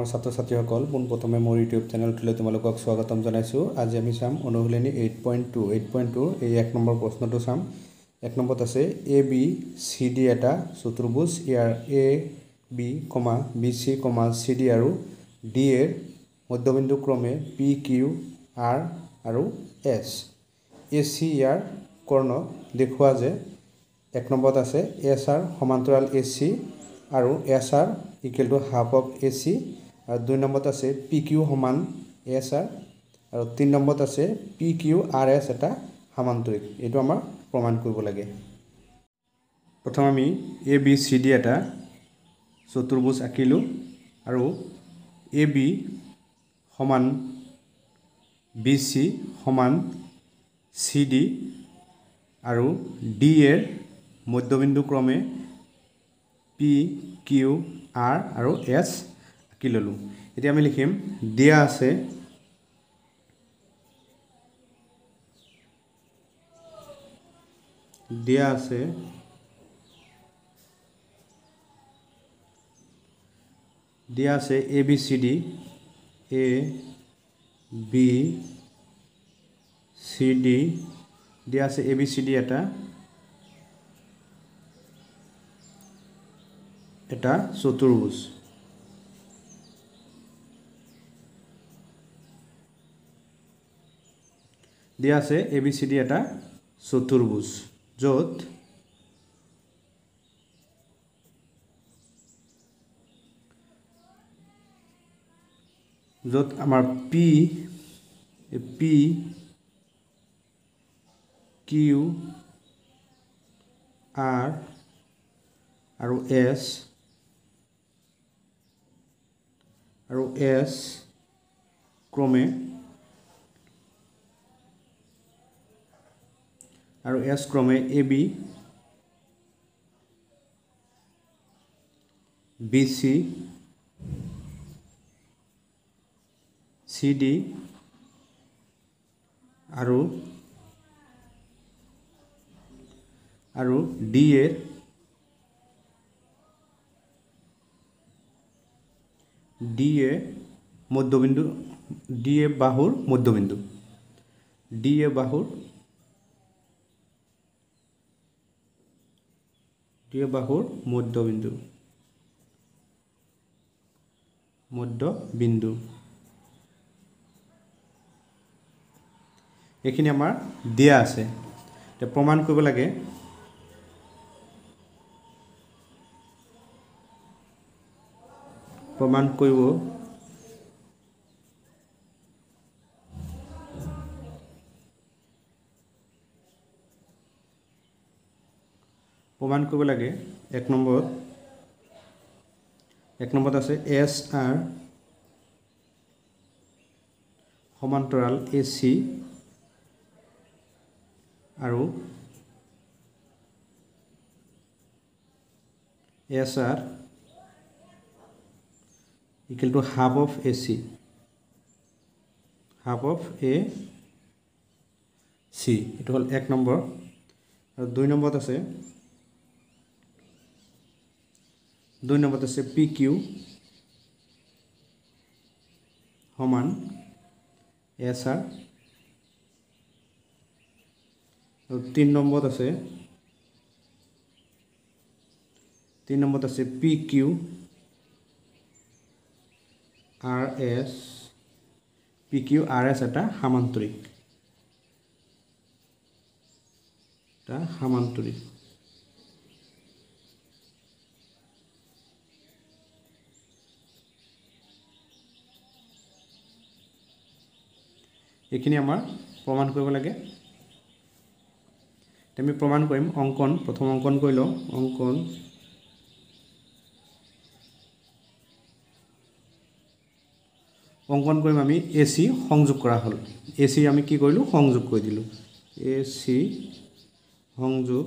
আমাৰ ছাত্ৰ ছাত্ৰীসকল পোনপ্ৰথমে মোৰ ইউটিউব চেনেলটোলৈ তোমালোকক স্বাগতম জনাইছোঁ। আজি আমি চাম অনুশীলনী 8.2 এই 1 নম্বৰ প্ৰশ্নটো চাম। 1 নম্বৰত আছে ABCD এটা চতুৰ্ভুজ, ইয়াৰ AB, BC, CD আৰু D এৰ মধ্যবিন্দু ক্ৰমে PQR আৰু S। AC ইয়াৰ কৰ্ণ দেখুওৱা যে 1 নম্বৰত আছে SR সমান্তৰাল AC আৰু SR equal to half of AC আৰু 2 নম্বৰত আছে PQ সমান SR আৰু 3 নম্বৰত আছে PQRS এটা সমান্তৰিক। এইটো আমাৰ প্ৰমাণ কৰিব লাগে। প্ৰথম আমি ABCD এটা চতুৰ্ভুজ আঁকিলোঁ আৰু AB সমান BC সমান CD আৰু D এৰ মধ্যবিন্দু ক্ৰমে PQR আৰু S আঁকি ল'লোঁ। এতিয়া আমি লিখিম দিয়া আছে ABCD দিয়া আছে ABCD এটা চতুৰ্ভুজ। দিয়া আছে ABCD এটা চতুৰ্ভুজ য'ত আমাৰ PQR আৰু S ক্ৰমে AB, BC, CD আৰু D এৰ বাহুৰ মধ্যবিন্দু। এইখিনি আমাৰ দিয়া আছে। এতিয়া প্ৰমাণ কৰিব লাগে। প্ৰমাণ কৰিব লাগে। 1 নম্বৰত আছে SR সমান্তৰাল AC আৰু SR equal to half of AC, এইটো হ'ল 1 নম্বৰ। আৰু 2 নম্বৰত আছে PQ সমান SR আৰু 3 নম্বৰত আছে PQRS এটা সমান্তৰিক। এইখিনি আমাৰ প্ৰমাণ কৰিব লাগে। আমি প্ৰমাণ কৰিম। প্ৰথম অংকন কৰি লওঁ। অংকন কৰিম আমি AC সংযোগ কৰা হ'ল। AC আমি কি কৰিলোঁ? সংযোগ কৰি দিলোঁ। AC সংযোগ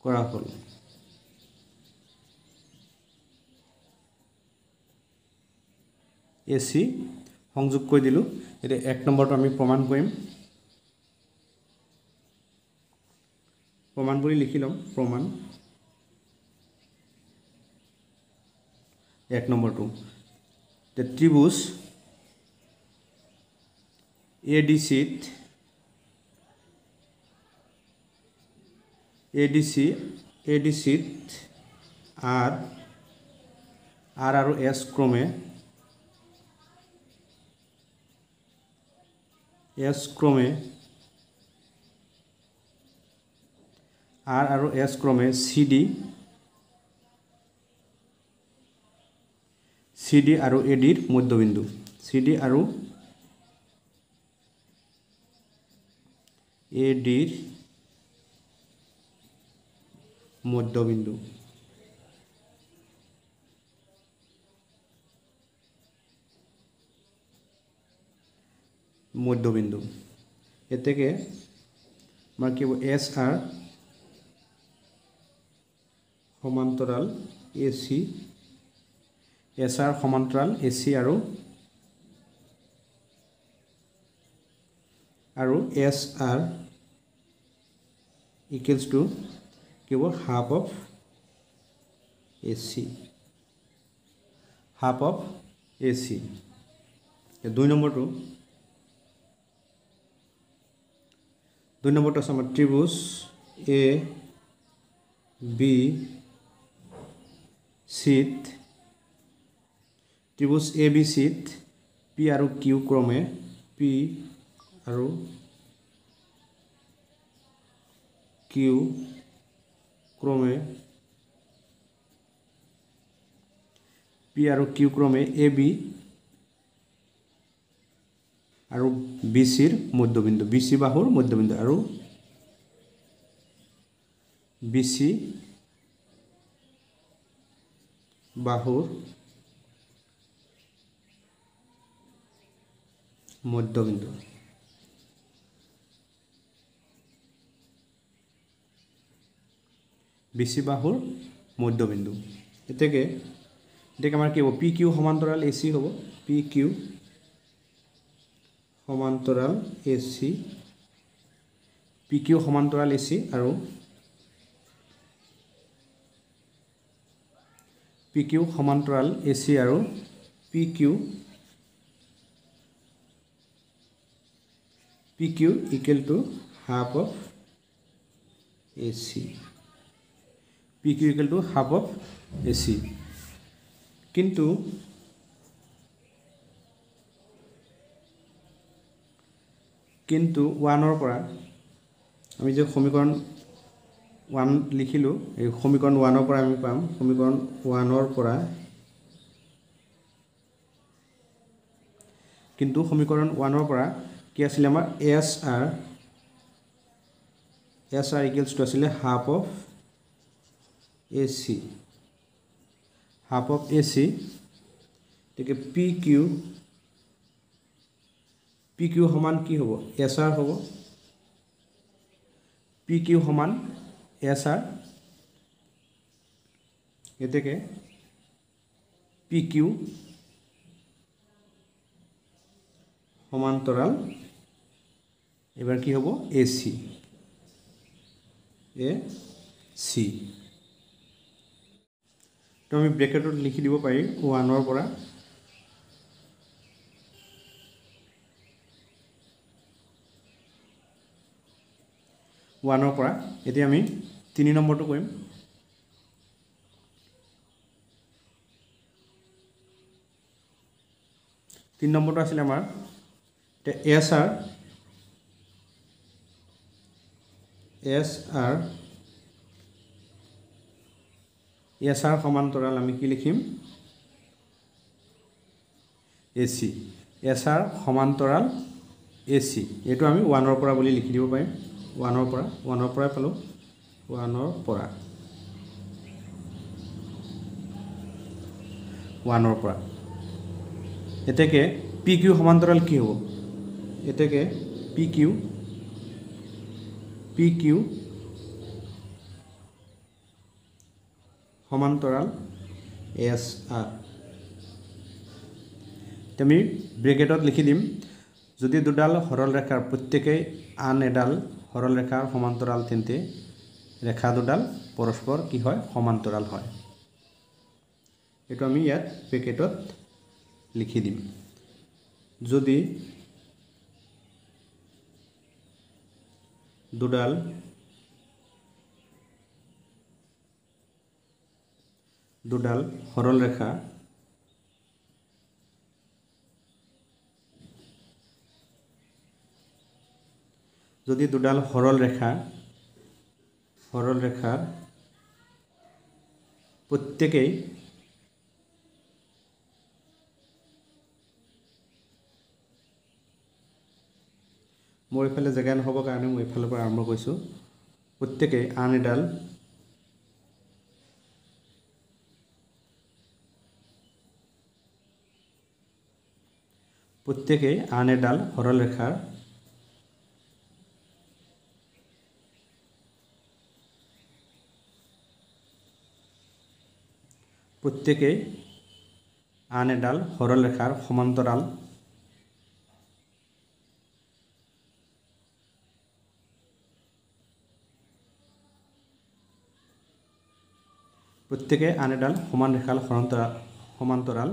কৰা হ'ল। AC সংযোগ কৰি দিলোঁ। এতিয়া 1 নম্বৰটো আমি প্ৰমাণ কৰিম। প্ৰমাণ বুলি লিখি ল'ম প্ৰমাণ 1 নম্বৰটো ত্ৰিভুজ ADC R আৰু S ক্ৰমে R আৰু S ক্ৰমে CD আৰু ADৰ মধ্যবিন্দু CD আৰু ADৰ মধ্যবিন্দু এতেকে আমাৰ কি হ'ব SR সমান্তৰাল AC SR সমান্তৰাল AC আৰু SR equals to কি হ'ব half of AC 2 নম্বৰটো আছে আমাৰ ত্ৰিভুজ ABC P আৰু Q ক্ৰমে P আৰু Q ক্ৰমে AB আৰু BCৰ মধ্যবিন্দু BC বাহুৰ মধ্যবিন্দু আৰু BC বাহুৰ মধ্যবিন্দু BC বাহুৰ মধ্যবিন্দু এতেকে আমাৰ কি হ'ব PQ সমান্তৰাল AC হ'ব PQ সমান্তৰাল AC আৰু PQ সমান্তৰাল AC আৰু PQ equal to half of AC PQ equal to half of AC কিন্তু 1 পৰা আমি যে সমীকৰণ 1 লিখিলো এই সমীকৰণ 1 পৰা আমি পাম সমীকৰণ 1 পৰা কিন্তু সমীকৰণ 1 পৰা কি আছিল আমাৰ SR equals to আছিল half of AC ঠিক PQ সমান কি হ'ব SR হ'ব PQ সমান SR এতেকে PQ সমান্তৰাল এবাৰ কি হ'ব AC তো আমি ব্ৰেকেটত লিখি দিব পাৰি 1 পৰা এতিয়া আমি 3 নম্বৰটো কৰিম 3 নম্বৰটো আছিল আমাৰ SR সমান্তৰাল আমি কি লিখিম AC SR সমান্তৰাল AC এটো আমি 1 পৰা বুলি লিখি দিব পাৰিম 1 পৰা পালো 1 পৰা এতেকে PQ সমান্তৰাল কি হ'ব এতেকে PQ সমান্তৰাল SR আমি ব্ৰেকেটত লিখি দিম যদি দুডাল সৰল ৰেখাৰ প্ৰত্যেকই আন এডাল সৰল ৰেখাৰ সমান্তৰাল তেন্তে ৰেখা দুডাল পৰস্পৰ কি হয় সমান্তৰাল হয় এইটো আমি ইয়াত পেকেটত লিখি দিম যদি দুডাল সৰল ৰেখা যদি দুডাল সৰল ৰেখাৰ প্ৰত্যেকেই মোৰ এইফালে জেগা নহ'বৰ কাৰণে মই এইফালৰ পৰা আৰম্ভ কৰিছোঁ প্ৰত্যেকেই আন এডাল সৰল ৰেখাৰ সমান্তৰাল সমান ৰেখাৰ সমান্তৰাল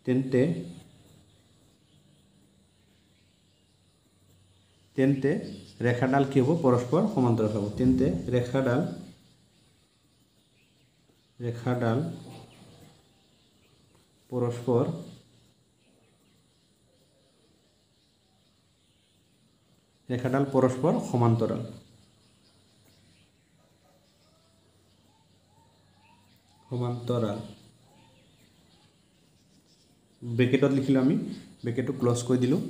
তেন্তে ৰেখাডাল কি হ'ব পৰস্পৰ সমান্তৰাল হ'ব তেন্তে ৰেখাডাল পৰস্পৰ সমান্তৰাল ব্ৰেকেটত লিখিলোঁ আমি ব্ৰেকেটটো ক্লজ কৰি দিলোঁ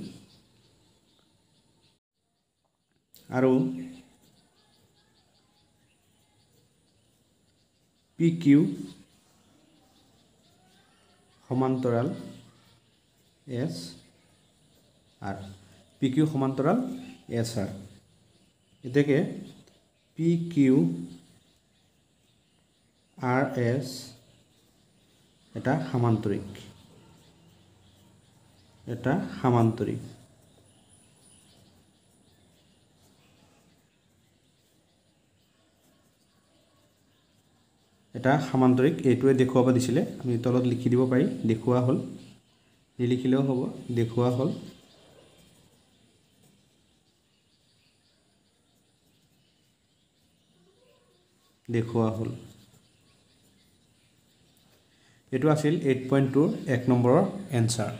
আৰু PQ সমান্তৰাল SR PQ সমান্তৰাল SR এতেকে PQ RS এটা সামান্তৰিক এইটোৱে দেখুৱাব দিছিলে আমি তলত লিখি দিব পাৰি দেখুৱা হ'ল নিলিখিলেও হ'ব দেখুৱা হ'ল এইটো আছিল 8.2 এক নম্বৰৰ এনসাৰ